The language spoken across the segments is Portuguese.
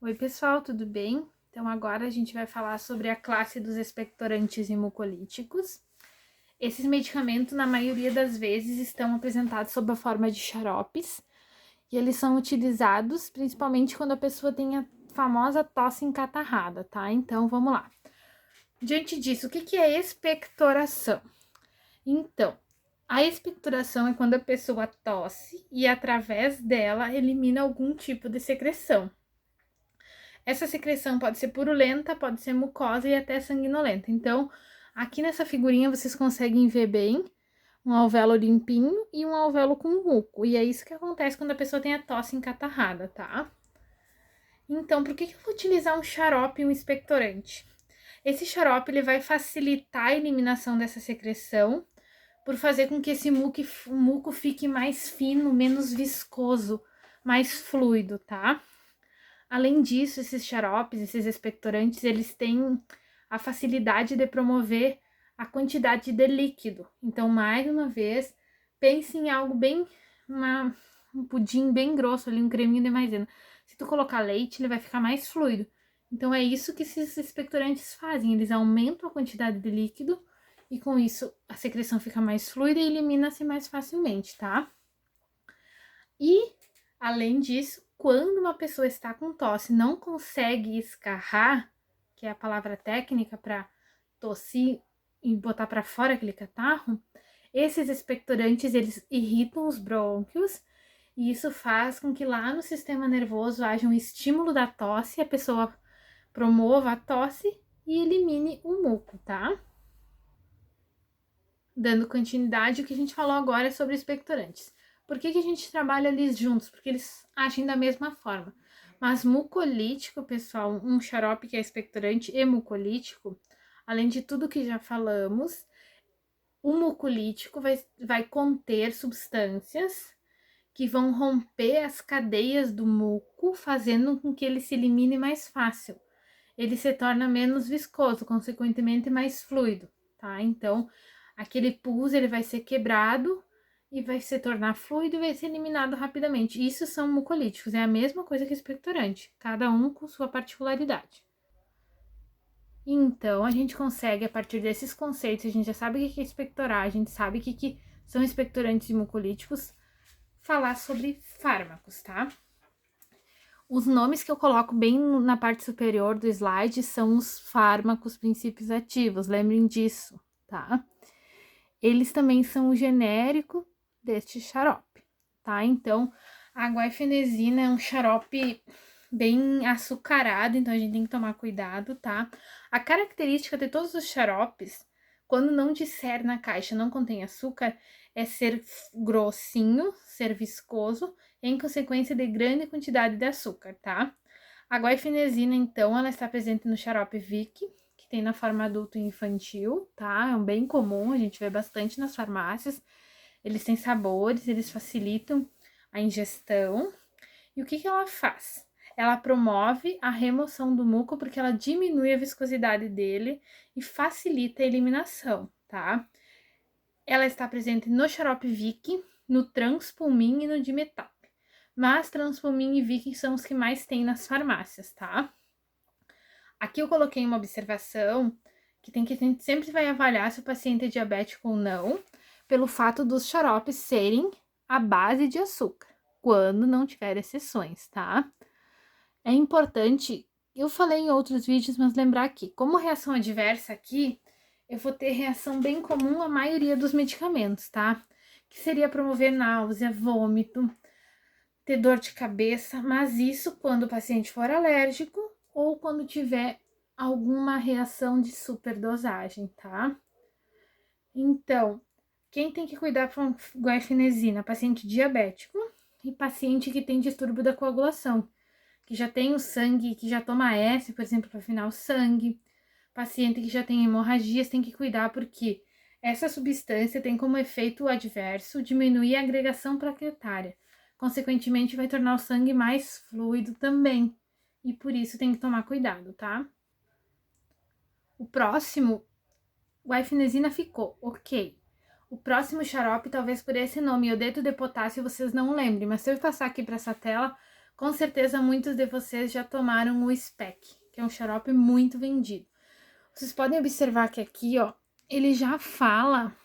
Oi, pessoal, tudo bem? Então, agora a gente vai falar sobre a classe dos expectorantes e mucolíticos. Esses medicamentos, na maioria das vezes, estão apresentados sob a forma de xaropes e eles são utilizados principalmente quando a pessoa tem a famosa tosse encatarrada, tá? Então, vamos lá. Diante disso, o que é expectoração? Então, a expectoração é quando a pessoa tosse e, através dela, elimina algum tipo de secreção. Essa secreção pode ser purulenta, pode ser mucosa e até sanguinolenta. Então, aqui nessa figurinha vocês conseguem ver bem um alvéolo limpinho e um alvéolo com muco. E é isso que acontece quando a pessoa tem a tosse encatarrada, tá? Então, por que eu vou utilizar um xarope e um expectorante? Esse xarope ele vai facilitar a eliminação dessa secreção por fazer com que esse muco fique mais fino, menos viscoso, mais fluido, tá? Além disso, esses xaropes, esses expectorantes, eles têm a facilidade de promover a quantidade de líquido. Então, mais uma vez, pense em algo bem, um pudim bem grosso ali, um creminho de maisena. Se tu colocar leite, ele vai ficar mais fluido. Então, é isso que esses expectorantes fazem. Eles aumentam a quantidade de líquido e com isso a secreção fica mais fluida e elimina-se mais facilmente, tá? E, além disso, quando uma pessoa está com tosse e não consegue escarrar, que é a palavra técnica para tossir e botar para fora aquele catarro, esses expectorantes eles irritam os brônquios e isso faz com que lá no sistema nervoso haja um estímulo da tosse, a pessoa promova a tosse e elimine o muco, tá? Dando continuidade, o que a gente falou agora é sobre expectorantes. Por que a gente trabalha eles juntos? Porque eles agem da mesma forma. Mas mucolítico, pessoal, um xarope que é expectorante e mucolítico, além de tudo que já falamos, o mucolítico vai conter substâncias que vão romper as cadeias do muco, fazendo com que ele se elimine mais fácil. Ele se torna menos viscoso, consequentemente mais fluido, tá? Então, aquele pus ele vai ser quebrado e vai se tornar fluido e vai ser eliminado rapidamente. Isso são mucolíticos, é a mesma coisa que expectorante, cada um com sua particularidade. Então, a gente consegue, a partir desses conceitos, a gente já sabe o que é expectorar, a gente sabe o que são expectorantes e mucolíticos, falar sobre fármacos, tá? Os nomes que eu coloco bem na parte superior do slide são os fármacos princípios ativos, lembrem disso, tá? Eles também são o genérico deste xarope, tá? Então, a guaifenesina é um xarope bem açucarado, então a gente tem que tomar cuidado, tá? A característica de todos os xaropes, quando não disser na caixa não contém açúcar, é ser grossinho, ser viscoso, em consequência de grande quantidade de açúcar, tá? A guaifenesina, então, ela está presente no xarope Vick, que tem na forma adulto e infantil, tá? É um bem comum, a gente vê bastante nas farmácias. Eles têm sabores, eles facilitam a ingestão. E o que ela faz? Ela promove a remoção do muco porque ela diminui a viscosidade dele e facilita a eliminação, tá? Ela está presente no xarope Vick, no Transpulmin e no Dimetap. Mas Transpulmin e Vick são os que mais tem nas farmácias, tá? Aqui eu coloquei uma observação que a gente sempre vai avaliar se o paciente é diabético ou não, pelo fato dos xaropes serem à base de açúcar, quando não tiver exceções, tá? É importante, eu falei em outros vídeos, mas lembrar aqui, como reação adversa aqui, eu vou ter reação bem comum à maioria dos medicamentos, tá? Que seria promover náusea, vômito, ter dor de cabeça, mas isso quando o paciente for alérgico ou quando tiver alguma reação de superdosagem, tá? Então, quem tem que cuidar com guaifenesina? Paciente diabético e paciente que tem distúrbio da coagulação, que já tem o sangue, que já toma S, por exemplo, para afinar o sangue. Paciente que já tem hemorragias tem que cuidar porque essa substância tem como efeito adverso diminuir a agregação plaquetária. Consequentemente, vai tornar o sangue mais fluido também. E por isso tem que tomar cuidado, tá? O próximo, guaifenesina ficou, ok. O próximo xarope, talvez por esse nome, iodeto de potássio, vocês não lembrem, mas se eu passar aqui para essa tela, Com certeza muitos de vocês já tomaram o SPEC, que é um xarope muito vendido. Vocês podem observar que aqui, ó, ele já fala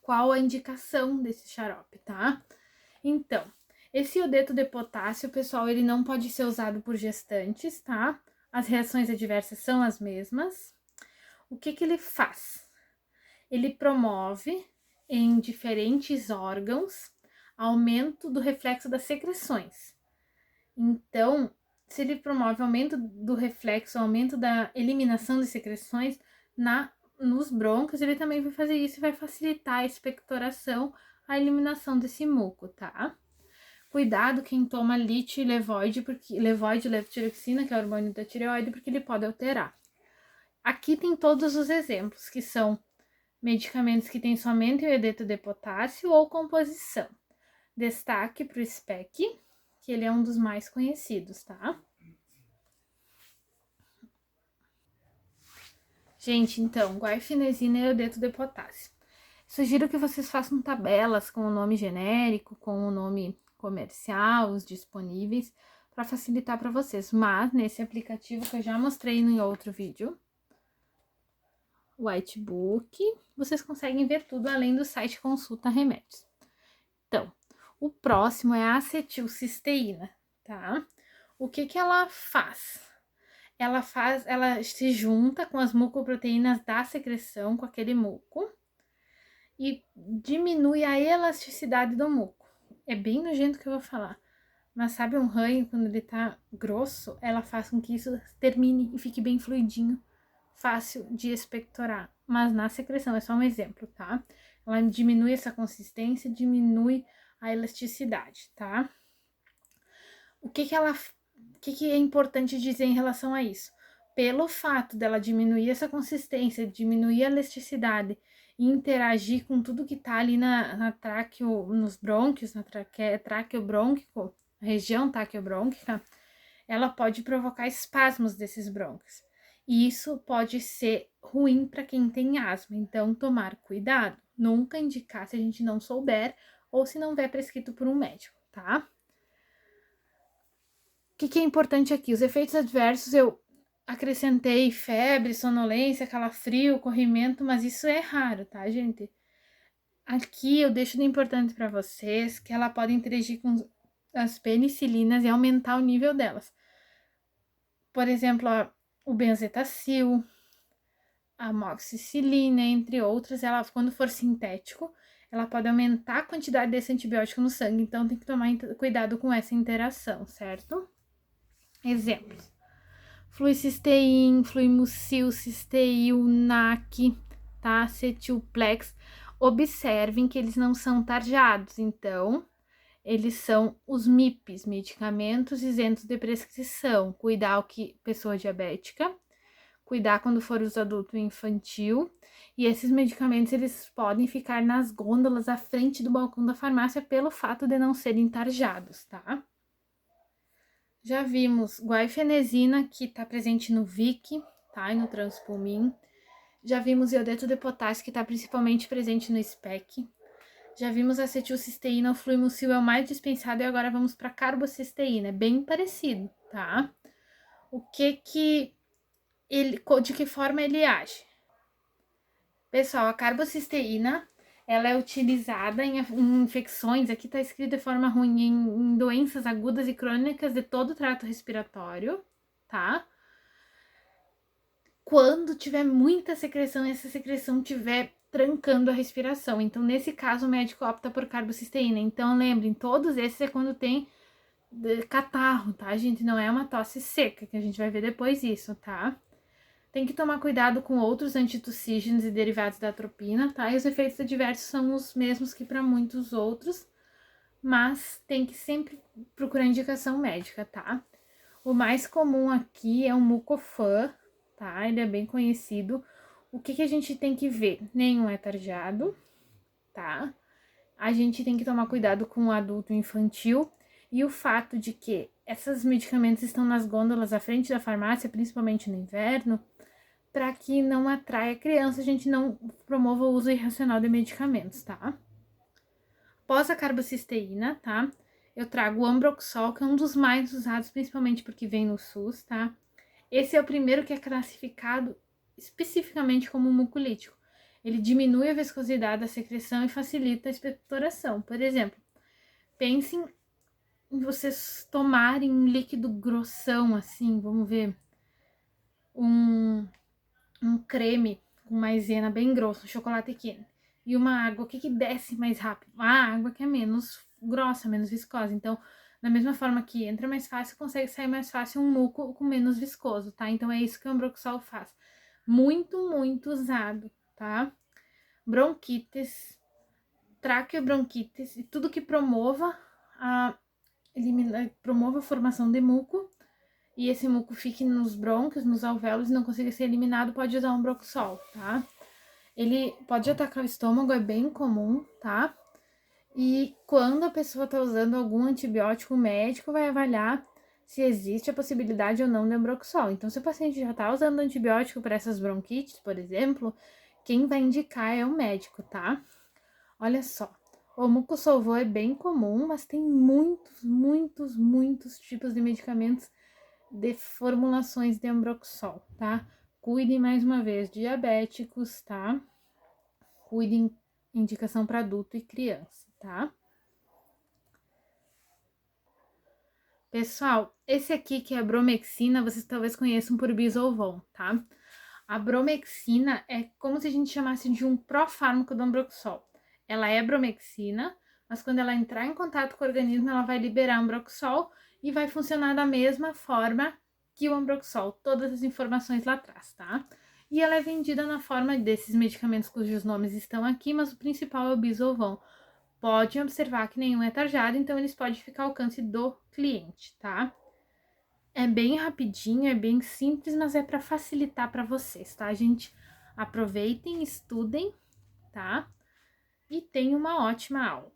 qual a indicação desse xarope, tá? Então, esse iodeto de potássio, pessoal, ele não pode ser usado por gestantes, tá? As reações adversas são as mesmas. O que que ele faz? Ele promove em diferentes órgãos aumento do reflexo das secreções. Então, se ele promove aumento do reflexo, aumento da eliminação de secreções nos brônquios, ele também vai fazer isso e vai facilitar a expectoração, a eliminação desse muco, tá? Cuidado quem toma lítio e levoide, levotiroxina, que é o hormônio da tireoide, porque ele pode alterar. Aqui tem todos os exemplos, que são medicamentos que têm somente o iodeto de potássio ou composição. Destaque para o SPEC, que ele é um dos mais conhecidos, tá? Gente, então, guaifenesina e iodeto de potássio. Sugiro que vocês façam tabelas com o nome genérico, com o nome comercial, os disponíveis, para facilitar para vocês. Mas, nesse aplicativo que eu já mostrei em outro vídeo, Whitebook, vocês conseguem ver tudo além do site Consulta Remédios. Então, o próximo é a acetilcisteína, tá? O que que ela faz? Ela se junta com as mucoproteínas da secreção, com aquele muco, e diminui a elasticidade do muco. É bem nojento que eu vou falar, mas sabe um ranho, quando ele tá grosso, ela faz com que isso termine e fique bem fluidinho, fácil de expectorar. Mas na secreção, é só um exemplo, tá? Ela diminui essa consistência, diminui a elasticidade, tá? O que é importante dizer em relação a isso? Pelo fato dela diminuir essa consistência, diminuir a elasticidade e interagir com tudo que tá ali na tráqueo, nos brônquios, na traqueobrônquico, região traqueobrônquica, ela pode provocar espasmos desses brônquios. E isso pode ser ruim para quem tem asma, então tomar cuidado. Nunca indicar se a gente não souber ou se não vier prescrito por um médico, tá? O que é importante aqui? Os efeitos adversos, eu acrescentei febre, sonolência, calafrio, corrimento, mas isso é raro, tá, gente? Aqui eu deixo de importante para vocês que ela pode interagir com as penicilinas e aumentar o nível delas. Por exemplo, o benzetacil, a amoxicilina, entre outras, ela, quando for sintético, ela pode aumentar a quantidade desse antibiótico no sangue, então tem que tomar cuidado com essa interação, certo? Exemplos: fluicisteína, fluimucilcisteína, NAC, tá? Cetilplex. Observem que eles não são tarjados, então eles são os MIPs, medicamentos isentos de prescrição. Cuidar que pessoa diabética, cuidar quando for uso adulto e infantil. E esses medicamentos, eles podem ficar nas gôndolas à frente do balcão da farmácia pelo fato de não serem tarjados, tá? Já vimos guaifenesina, que tá presente no Vic, tá? E no Transpulmin. Já vimos iodeto de potássio, que tá principalmente presente no SPEC. Já vimos acetilcisteína, o fluimucil é o mais dispensado, e agora vamos para carbocisteína, é bem parecido, tá? De que forma ele age? Pessoal, a carbocisteína, ela é utilizada em infecções, aqui tá escrito de forma ruim, em doenças agudas e crônicas de todo o trato respiratório, tá? Quando tiver muita secreção e essa secreção tiver trancando a respiração. Então, nesse caso, o médico opta por carbocisteína. Então, lembrem, todos esses é quando tem catarro, tá, gente? Não é uma tosse seca, que a gente vai ver depois isso, tá? Tem que tomar cuidado com outros antitussígenos e derivados da atropina, tá? E os efeitos adversos são os mesmos que para muitos outros, mas tem que sempre procurar indicação médica, tá? O mais comum aqui é o Mucopan, tá? Ele é bem conhecido. O que a gente tem que ver? Nenhum é tarjado, tá? A gente tem que tomar cuidado com o adulto infantil e o fato de que esses medicamentos estão nas gôndolas à frente da farmácia, principalmente no inverno, para que não atraia criança, a gente não promova o uso irracional de medicamentos, tá? Após a carbocisteína, tá? eu trago o Ambroxol, que é um dos mais usados, principalmente porque vem no SUS, tá? Esse é o primeiro que é classificado especificamente como mucolítico. Ele diminui a viscosidade da secreção e facilita a expectoração. Por exemplo, pensem em vocês tomarem um líquido grossão, assim, vamos ver, um creme com maisena bem grosso, um chocolate quente, e uma água, o que desce mais rápido? A água que é menos grossa, menos viscosa. Então, da mesma forma que entra mais fácil, consegue sair mais fácil um muco com menos viscoso, tá? Então, é isso que o Ambroxol faz. Muito, muito usado, tá? Bronquites, traqueobronquites e tudo que promova promova a formação de muco e esse muco fique nos brônquios, nos alvéolos e não consiga ser eliminado, pode usar um Ambroxol, tá? Ele pode atacar o estômago, é bem comum, tá? E quando a pessoa tá usando algum antibiótico, o médico vai avaliar se existe a possibilidade ou não de Ambroxol. Então, se o paciente já tá usando antibiótico para essas bronquites, por exemplo, quem vai indicar é o médico, tá? Olha só, o mucosolvô é bem comum, mas tem muitos tipos de medicamentos de formulações de Ambroxol, tá? Cuidem mais uma vez, diabéticos, tá? Cuidem, indicação para adulto e criança, tá? Pessoal, esse aqui que é a bromexina, vocês talvez conheçam por Bisolvon, tá? A bromexina é como se a gente chamasse de um profármaco do Ambroxol. Ela é bromexina, mas quando ela entrar em contato com o organismo, ela vai liberar Ambroxol e vai funcionar da mesma forma que o Ambroxol, todas as informações lá atrás, tá? E ela é vendida na forma desses medicamentos cujos nomes estão aqui, mas o principal é o Bisolvon. Pode observar que nenhum é tarjado, então eles podem ficar ao alcance do cliente, tá? É bem rapidinho, é bem simples, mas é para facilitar para vocês, tá, gente? Aproveitem, estudem, tá? E tenham uma ótima aula.